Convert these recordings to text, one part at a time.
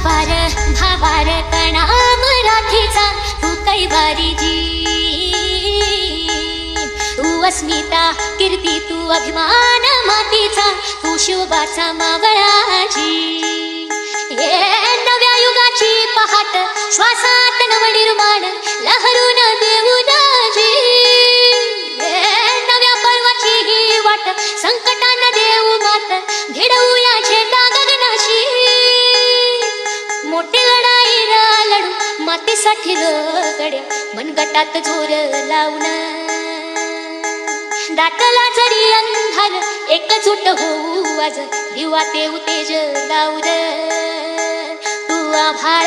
भावार कणा मराठीचा तू कैवारी जी, तू अस्मिता कीर्ती तू अभिमान मातीचा, तू शोभाचा मावळाजी. नव्या युगाची पहाट श्वासात नवनिर्माण लहरून देऊ दाजी. नव्या पर्वाची ही वाट संकटांना देऊ मात, भिडवूया झेंडा गगनाशी. मोठी लढाई लढू मातीसाठी रगड्या, मनगटात जोर लावून दाटला जरी अंधार एकजूट होऊ आज, दिवा ते तेज लावून. तू आभाळ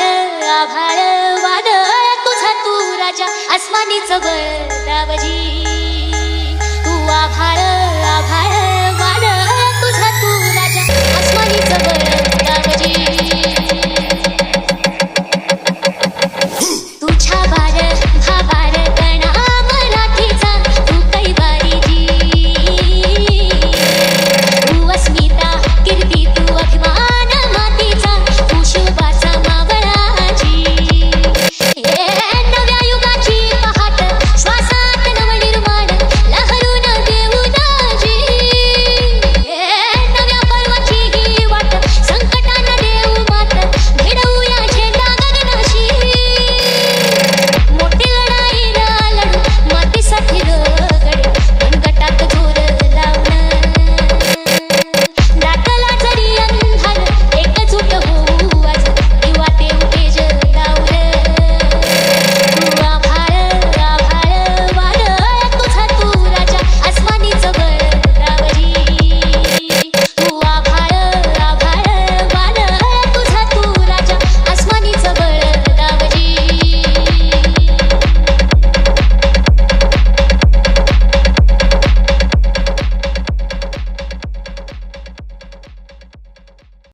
आभाळ वादळ तुझा तू राजा, आसमानीच बळ दावजी. तू आभाळ आभाळ